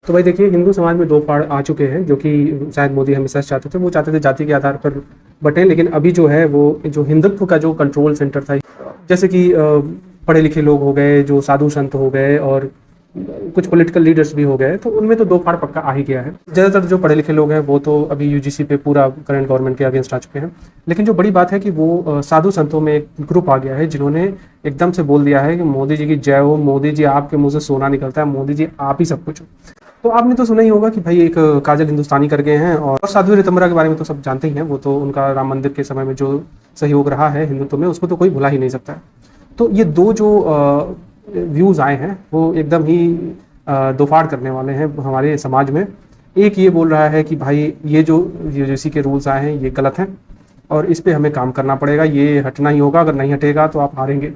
तो भाई देखिए, हिंदू समाज में दो फाड़ आ चुके हैं, जो कि शायद मोदी हमेशा से चाहते थे। वो चाहते थे जाति के आधार पर बटें, लेकिन अभी जो है वो जो हिंदुत्व का जो कंट्रोल सेंटर था, जैसे कि पढ़े लिखे लोग हो गए, जो साधु संत हो गए, और कुछ पॉलिटिकल लीडर्स भी हो गए, तो उनमें तो दो फाड़ पक्का आ ही गया है। ज़्यादातर जो पढ़े लिखे लोग हैं वो तो अभी यूजीसी पे पूरा करंट गवर्नमेंट के अगेंस्ट आ चुके हैं। लेकिन जो बड़ी बात है कि वो साधु संतों में एक ग्रुप आ गया है, जिन्होंने एकदम से बोल दिया है कि मोदी जी की जय हो, मोदी जी आपके मुंह से सोना निकलता है, मोदी जी आप ही सब कुछ हो। तो आपने तो सुना ही होगा कि भाई एक काजल हिंदुस्तानी करके हैं, और साध्वी ऋतंबरा के बारे में तो सब जानते ही हैं। वो तो उनका राम मंदिर के समय में जो सहयोग रहा है हिंदुत्व में, उसको तो कोई भुला ही नहीं सकता है। तो ये दो जो व्यूज़ आए हैं वो एकदम ही दोफाड़ करने वाले हैं हमारे समाज में। एक ये बोल रहा है कि भाई ये जो यूजीसी के रूल्स आए हैं ये गलत हैं, और इस पे हमें काम करना पड़ेगा, ये हटना ही होगा, अगर नहीं हटेगा तो आप हारेंगे।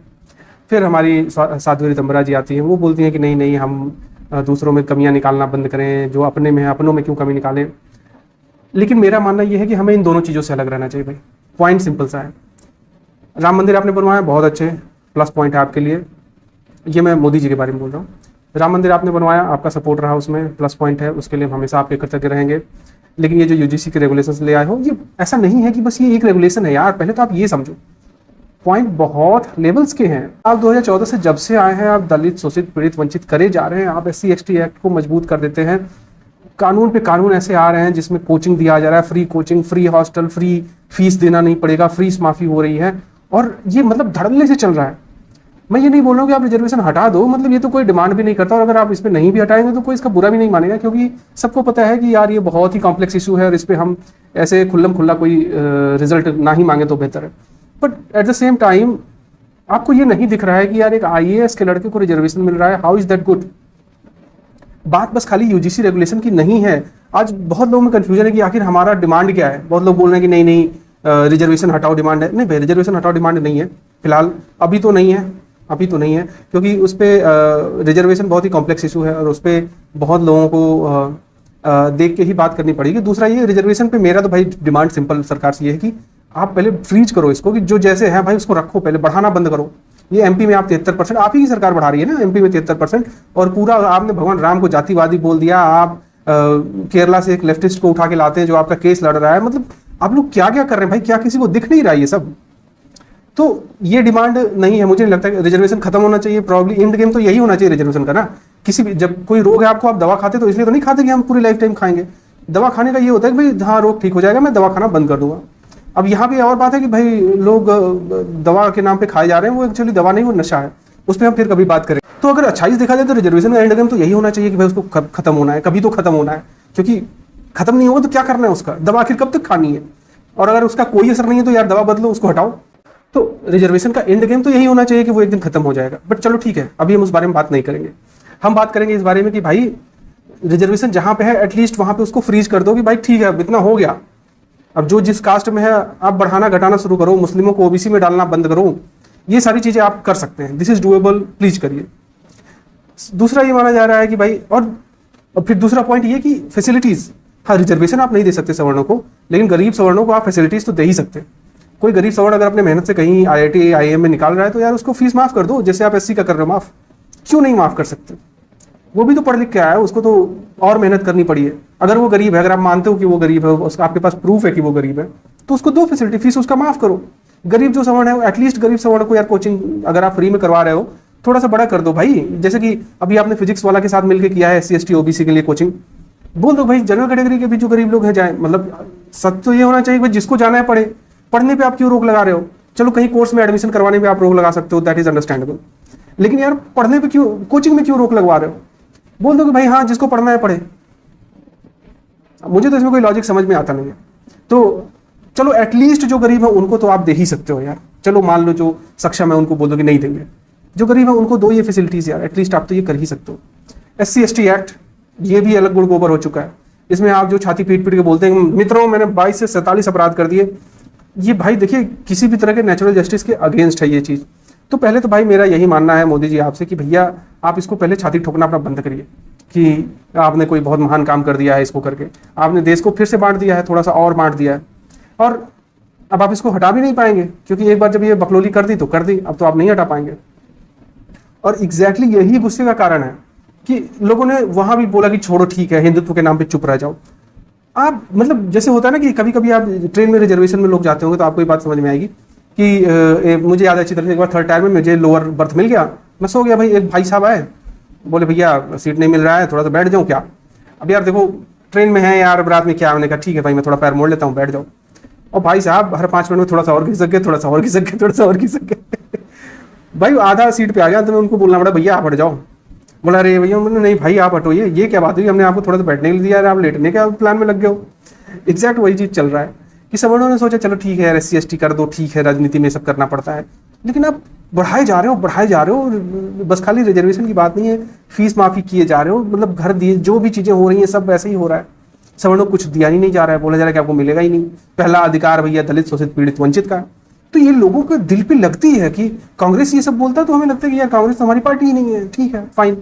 फिर हमारी साध्वी ऋतंबरा जी आती हैं, वो बोलती हैं कि नहीं नहीं, हम दूसरों में कमियां निकालना बंद करें, जो अपने में है अपनों में क्यों कमी निकालें। लेकिन मेरा मानना ये है कि हमें इन दोनों चीज़ों से अलग रहना चाहिए भाई। पॉइंट सिंपल सा है, राम मंदिर आपने बनवाया, बहुत अच्छे, प्लस पॉइंट है आपके लिए। ये मैं मोदी जी के बारे में बोल रहा हूँ। राम मंदिर आपने बनवाया, आपका सपोर्ट रहा, उसमें प्लस पॉइंट है, उसके लिए हम हमेशा आपके कृतज्ञ रहेंगे। लेकिन ये जो यूजीसी के रेगुलेशंस ले आए हो, ये ऐसा नहीं है कि बस ये एक रेगुलेशन है यार, पहले तो आप ये समझो, पॉइंट बहुत लेवल्स के हैं। आप 2014 से जब से आए हैं, आप दलित, शोषित, पीड़ित, वंचित करे जा रहे हैं। आप SC ST एक्ट को मजबूत कर देते हैं, कानून पे कानून ऐसे आ रहे हैं जिसमें कोचिंग दिया जा रहा है, free coaching, free hostel, free fees देना नहीं पड़ेगा, फीस माफी हो रही है, और ये मतलब धड़ल्ले से चल रहा है। मैं ये नहीं बोल रहा हूँ कि आप रिजर्वेशन हटा दो, मतलब ये तो कोई डिमांड भी नहीं करता, और अगर आप इस पर नहीं भी हटाएंगे तो कोई इसका बुरा भी नहीं मानेगा, क्योंकि सबको पता है कि यार ये बहुत ही कॉम्प्लेक्स इशू है, और इस पर हम ऐसे खुल्लम खुल्ला कोई रिजल्ट ना ही मांगे तो बेहतर है। But at the same time आपको ये नहीं दिख रहा है कि यार एक IAS के लड़के को रिजर्वेशन मिल रहा है, हाउ इज दैट गुड। बात बस खाली यूजीसी रेगुलेशन की नहीं है। आज बहुत लोगों में कंफ्यूजन है कि आखिर हमारा डिमांड क्या है। बहुत लोग बोल रहे हैं कि नहीं नहीं रिजर्वेशन हटाओ डिमांड है। नहीं भाई, रिजर्वेशन हटाओ डिमांड नहीं है, फिलहाल अभी तो नहीं है, अभी तो नहीं है, क्योंकि उस पर रिजर्वेशन बहुत ही कॉम्प्लेक्स इशू है, और उस पर बहुत लोगों को देख के ही बात करनी पड़ेगी। दूसरा ये रिजर्वेशन पे मेरा तो भाई डिमांड सिंपल सरकार से ये है कि आप पहले फ्रीज करो इसको, कि जो जैसे है भाई उसको रखो, पहले बढ़ाना बंद करो। ये MP में आप 73%, आप ही की सरकार बढ़ा रही है ना, MP में 73%, और पूरा आपने भगवान राम को जातिवादी बोल दिया। आप केरला से एक लेफ्टिस्ट को उठा के लाते हैं जो आपका केस लड़ रहा है। मतलब आप लोग क्या क्या कर रहे हैं भाई, क्या किसी को दिख नहीं रहा है ये सब। तो ये डिमांड नहीं है, मुझे नहीं लगता कि रिजर्वेशन खत्म होना चाहिए। प्रॉब्ली एंड गेम तो यही होना चाहिए रिजर्वेशन का ना। किसी भी, जब कोई रोग है आपको, आप दवा खाते तो इसलिए तो नहीं खाते कि हम पूरी लाइफ टाइम खाएंगे। दवा खाने का ये होता है कि भाई हाँ रोग ठीक हो जाएगा, मैं दवा खाना बंद कर दूंगा। अब यहाँ पे और बात है कि भाई लोग दवा के नाम पे खाए जा रहे हैं, वो एक्चुअली दवा नहीं, वो नशा है। उस पर हम फिर कभी बात करें। तो अगर अच्छाई से देखा जाए तो रिजर्वेशन का एंड गेम तो यही होना चाहिए कि भाई उसको खत्म होना है, कभी तो खत्म होना है, क्योंकि खत्म नहीं होगा तो क्या करना है उसका, दवा आखिर कब तक खानी है। और अगर उसका कोई असर नहीं है तो यार दवा बदलो, उसको हटाओ। तो रिजर्वेशन का एंड गेम तो यही होना चाहिए कि वो एक दिन खत्म हो जाएगा। बट चलो ठीक है, अभी हम उस बारे में बात नहीं करेंगे। हम बात करेंगे इस बारे में कि भाई रिजर्वेशन जहां पे है एटलीस्ट वहां पे उसको फ्रीज कर दो कि भाई ठीक है अब इतना हो गया, अब जो जिस कास्ट में है आप बढ़ाना घटाना शुरू करो, मुस्लिमों को OBC में डालना बंद करो। ये सारी चीजें आप कर सकते हैं, दिस इज डूएबल, प्लीज करिए। दूसरा ये माना जा रहा है कि भाई, और फिर दूसरा पॉइंट ये कि फैसिलिटीज, हाँ रिजर्वेशन आप नहीं दे सकते सवर्णों को, लेकिन गरीब सवर्णों को आप फैसिलिटीज तो दे ही सकते। कोई गरीब सवर्ण अगर अपने मेहनत से कहीं IIT IIM में निकाल रहा है तो यार उसको फीस माफ कर दो, जैसे आप SC का कर रहे हो माफ। क्यों नहीं माफ कर सकते? वो भी तो पढ़ लिख के आया है, उसको तो और मेहनत करनी पड़ी है। अगर वो गरीब है, अगर आप मानते हो कि वो गरीब है, आपके पास प्रूफ है कि वो गरीब है, तो उसको दो फैसिलिटी, फीस उसका माफ करो। गरीब जो सवर्ण है, एटलीस्ट गरीब सवर्ण को यार कोचिंग अगर आप फ्री में करवा रहे हो, थोड़ा सा बड़ा कर दो भाई। जैसे कि अभी आपने फिजिक्स वाला के साथ मिलकर किया है SC ST OBC के लिए कोचिंग, बोल दो भाई जनरल कैटेगरी के भी जो गरीब लोग हैं जाए। मतलब सच तो ये होना चाहिए भाई जिसको जाना है पढ़े। पढ़ने पे आप क्यों रोक लगा रहे हो? चलो कहीं कोर्स में एडमिशन करवाने पे आप रोक लगा सकते हो, दैट इज अंडरस्टैंडेबल, लेकिन यार पढ़ने पे क्यों, कोचिंग में क्यों रोक लगवा रहे हो? बोल दो कि भाई हाँ जिसको पढ़ना है पढ़े। मुझे तो इसमें कोई लॉजिक समझ में आता नहीं है। तो चलो एटलीस्ट जो गरीब है उनको तो आप दे ही सकते हो यार। चलो मान लो जो सक्षम है उनको बोल दो कि नहीं देंगे, जो गरीब है उनको दो ये फैसिलिटीज यार, एटलीस्ट आप तो ये कर ही सकते हो। SC ST एक्ट ये भी अलग गुड़ गोबर हो चुका है। इसमें आप जो छाती पीट पीट के बोलते हैं मित्रों मैंने 22 से 47 अपराध कर दिए, ये भाई देखिए किसी भी तरह के नेचुरल जस्टिस के अगेंस्ट है ये चीज। तो पहले तो भाई मेरा यही मानना है मोदी जी आपसे कि भैया आप इसको पहले छाती ठोकना अपना बंद करिए कि आपने कोई बहुत महान काम कर दिया है इसको करके, आपने देश को फिर से बांट दिया है, थोड़ा सा और बांट दिया है, और अब आप इसको हटा भी नहीं पाएंगे क्योंकि एक बार जब ये बकलोली कर दी तो कर दी, अब तो आप नहीं हटा पाएंगे। और एग्जैक्टली यही गुस्से का कारण है कि लोगों ने वहां भी बोला कि छोड़ो ठीक है, हिंदुत्व के नाम पे चुप रह जाओ। आप मतलब जैसे होता है ना कि कभी कभी आप ट्रेन में रिजर्वेशन में लोग जाते होंगे तो आपको ये बात समझ में आएगी कि मुझे याद है अच्छी तरह से, एक बार थर्ड टायर में मुझे लोअर बर्थ मिल गया, मैं सो गया। भाई एक भाई साहब आए, बोले भैया सीट नहीं मिल रहा है, थोड़ा सा बैठ जाऊँ क्या? अब यार देखो ट्रेन में है यार, रात में क्या, मैंने कहा ठीक है भाई मैं थोड़ा पैर मोड़ लेता हूँ, बैठ जाओ। और भाई साहब हर 5 मिनट में थोड़ा सा और खिसक गए, थोड़ा सा और खिसक गए, थोड़ा सा और खिसक गए। भाई आधा सीट पे आ गया तो मैं उनको बोलना पड़ा भैया आप हट जाओ। बोला अरे भैया, मैंने नहीं भाई आप हटो, ये क्या बात हुई, हमने आपको थोड़ा सा बैठने के लिए दिया, आप लेटने के प्लान में लग गए हो। एग्जैक्ट वही चीज चल रहा है कि सवर्णों ने सोचा चलो ठीक है यार SC ST कर दो, ठीक है राजनीति में सब करना पड़ता है, लेकिन आप बढ़ाए जा रहे हो। बस खाली रिजर्वेशन की बात नहीं है, फीस माफी किए जा रहे हो, मतलब घर दिए, जो भी चीजें हो रही हैं सब वैसे ही हो रहा है। सवर्णों को कुछ दिया ही नहीं जा रहा है, बोला जा रहा है कि आपको मिलेगा ही नहीं। पहला अधिकार भैया दलित, शोषित, पीड़ित, वंचित का। तो ये लोगों को दिल पे लगती है कि कांग्रेस ये सब बोलता है तो हमें लगता है कि यार कांग्रेस तो हमारी पार्टी ही नहीं है, ठीक है फाइन।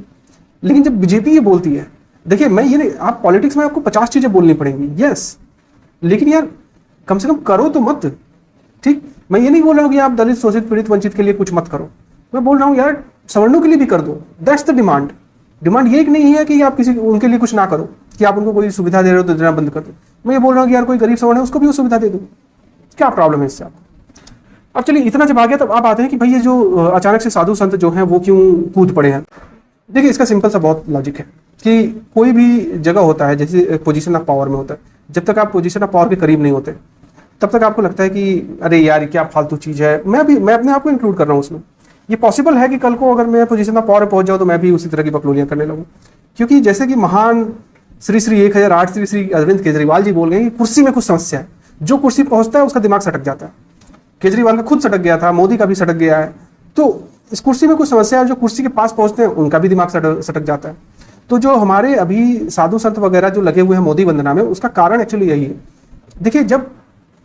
लेकिन जब बीजेपी ये बोलती है, देखिए मैं ये नहीं, आप पॉलिटिक्स में आपको 50 चीजें बोलनी पड़ेंगी, यस, लेकिन यार कम से कम करो तो मत। ठीक, मैं ये नहीं बोल रहा हूँ कि आप दलित, शोषित, पीड़ित, वंचित के लिए कुछ मत करो, मैं बोल रहा हूँ यार सवर्णों के लिए भी कर दो। That's the demand. डिमांड ये नहीं है कि आप किसी उनके लिए कुछ ना करो, कि आप उनको कोई सुविधा दे रहे हो तो देना बंद कर दो। मैं ये बोल रहा हूँ कि यार कोई गरीब सवर्ण है उसको भी वो सुविधा दे दो, क्या प्रॉब्लम है इससे आपको? अब चलिए इतना जब आ गया तब आप आते हैं कि भाई ये जो अचानक से साधु संत जो हैं वो क्यों कूद पड़े हैं। देखिए इसका सिंपल सा बहुत लॉजिक है कि कोई भी जगह होता है, जैसे पोजीशन ऑफ पावर में होता है, जब तक आप पोजीशन ऑफ पावर के करीब नहीं होते तब तक आपको लगता है कि अरे यार क्या फालतू चीज है। मैं अपने आप को इंक्लूड कर रहा हूँ उसमें। ये पॉसिबल है कि कल को अगर मैं पोजीशन ऑफ पावर पहुंच जाऊँ तो मैं भी उसी तरह की बकलोलियां करने लगूँ, क्योंकि जैसे कि महान श्री श्री 1008 श्री अरविंद केजरीवाल जी बोल गए कि कुर्सी में कुछ समस्या है, जो कुर्सी पहुंचता है उसका दिमाग सटक जाता है। केजरीवाल का खुद सटक गया था, मोदी का भी सटक गया है। तो इस कुर्सी में कुछ समस्या है, जो कुर्सी के पास पहुंचते हैं उनका भी दिमाग सटक जाता है। तो जो हमारे अभी साधु संत वगैरह जो लगे हुए हैं मोदी वंदना में, उसका कारण एक्चुअली यही है। देखिए जब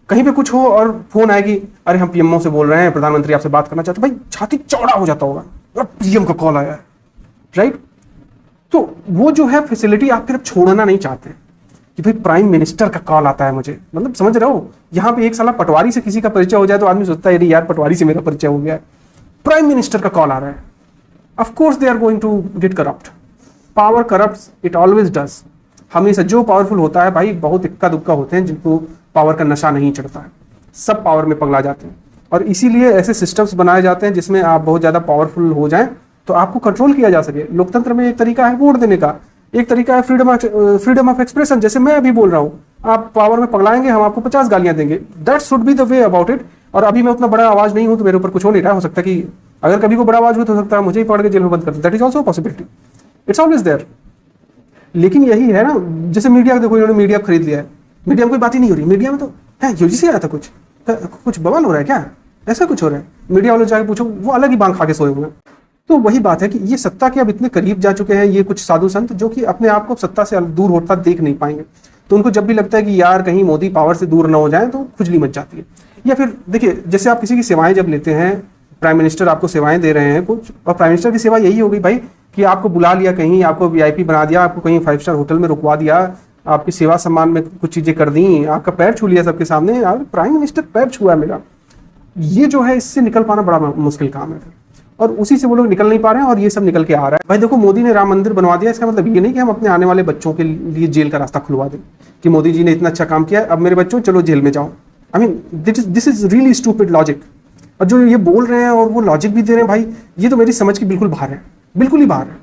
कहीं पे कुछ हो और फोन आए कि अरे हम PMO से बोल रहे हैं, प्रधानमंत्री आपसे बात करना चाहते हैं, भाई छाती चौड़ा हो जाता होगा, PM का कॉल आया है, राइट? तो वो जो है फैसिलिटी आप फिर छोड़ना नहीं चाहते कि भाई प्राइम मिनिस्टर का कॉल आता है मुझे, मतलब समझ रहे हो, यहाँ पे एक साला पटवारी से किसी का परिचय हो जाए तो आदमी सोचता है यार पटवारी से मेरा परिचय हो गया है, प्राइम मिनिस्टर का कॉल आ रहा है। Of course they are going to get corrupt. Power corrupts, it always does. हमेशा जो पावरफुल होता है भाई, बहुत इक्का दुक्का होते हैं जिनको पावर का नशा नहीं चढ़ता है, सब पावर में पगला जाते हैं। और इसीलिए ऐसे सिस्टम्स बनाए जाते हैं जिसमें आप बहुत ज्यादा पावरफुल हो जाएं तो आपको कंट्रोल किया जा सके। लोकतंत्र में एक तरीका है वोट देने का, एक तरीका है फ्रीडम ऑफ एक्सप्रेशन। जैसे मैं अभी बोल रहा हूँ, आप पावर में पगलाएंगे, हम आपको 50 गालियां देंगे, that should be the way about it. और अभी मैं उतना बड़ा आवाज नहीं हूं तो मेरे ऊपर कुछ हो नहीं रहा, हो सकता है कि अगर कभी को बड़ा आवाज हो तो सकता है मुझे ही पकड़ के जेल में बंद कर दे, that is also possibility, it's always there. लेकिन यही है ना, जैसे मीडिया देखो, इन्होंने मीडिया खरीद लिया है, मीडिया में कोई बात ही नहीं हो रही, मीडिया में तो है UGC आया था, कुछ बवाल हो रहा है क्या, ऐसा कुछ हो रहा है, मीडिया वालों जाके पूछो वो अलग ही बांग खा के सोए हुए हैं। तो वही बात है कि ये सत्ता के अब इतने करीब जा चुके हैं ये कुछ साधु संत, जो कि अपने आप को सत्ता से दूर होता देख नहीं पाएंगे। तो उनको जब भी लगता है कि यार कहीं मोदी पावर से दूर ना हो जाए तो खुजली मच जाती है। या फिर देखिए, जैसे आप किसी की सेवाएं जब लेते हैं, प्राइम मिनिस्टर आपको सेवाएं दे रहे हैं कुछ, और प्राइम मिनिस्टर की सेवा यही हो गई भाई कि आपको बुला लिया कहीं, आपको VIP बना दिया, आपको कहीं 5 स्टार होटल में रुकवा दिया, आपकी सेवा सम्मान में कुछ चीजें कर दी, आपका पैर छू लिया सबके सामने, यार प्राइम मिनिस्टर पैर छुआ मेरा, ये जो है इससे निकल पाना बड़ा मुश्किल काम है। और उसी से वो लोग निकल नहीं पा रहे हैं और ये सब निकल के आ रहा है। भाई देखो, मोदी ने राम मंदिर बनवा दिया, इसका मतलब ये नहीं कि हम अपने आने वाले बच्चों के लिए जेल का रास्ता खुलवा दें कि मोदी जी ने इतना अच्छा काम किया, अब मेरे बच्चों चलो जेल में जाओ। I mean this is really stupid logic. और जो ये बोल रहे हैं और वो लॉजिक भी दे रहे हैं भाई, ये तो मेरी समझ की बिल्कुल बाहर है, बिल्कुल ही बाहर है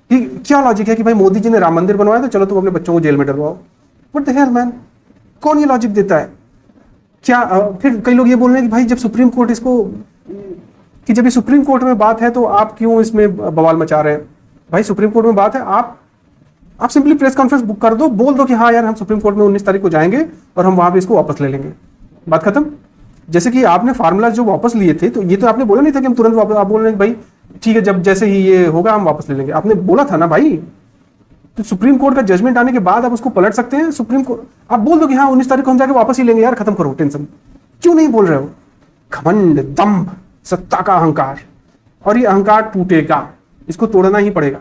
कि क्या लॉजिक है कि भाई मोदी जी ने राम मंदिर बनवाया तो चलो तुम अपने बच्चों को जेल में डलवाओ। व्हाट द हेल मैन, कौन ये लॉजिक देता है क्या? फिर कई लोग ये बोल रहे हैं कि भाई जब सुप्रीम कोर्ट इसको, कि जब ये सुप्रीम कोर्ट में बात है तो आप क्यों इसमें बवाल मचा रहे हैं? भाई सुप्रीम कोर्ट में बात है, आप सिंपली प्रेस कॉन्फ्रेंस बुक कर दो, बोल दो कि हाँ यार हम सुप्रीम कोर्ट में 19 तारीख को जाएंगे और हम वहां पे इसको वापस ले लेंगे, बात खत्म। जैसे कि आपने फार्मूला जो वापस लिए थे, तो ये तो आपने बोला नहीं था कि हम तुरंत वापस, आप बोल रहे हैं भाई ठीक है जब जैसे ही ये होगा हम वापस ले लेंगे, आपने बोला था ना भाई। तो सुप्रीम कोर्ट का जजमेंट आने के बाद आप उसको पलट सकते हैं। सुप्रीम कोर्ट आप बोल दो कि हाँ 19 तारीख को हम जाके वापस ही लेंगे, यार खत्म करो टेंशन। क्यों नहीं बोल रहे हो? घमंड, दंभ, सत्ता का अहंकार, और ये अहंकार टूटेगा, इसको तोड़ना ही पड़ेगा।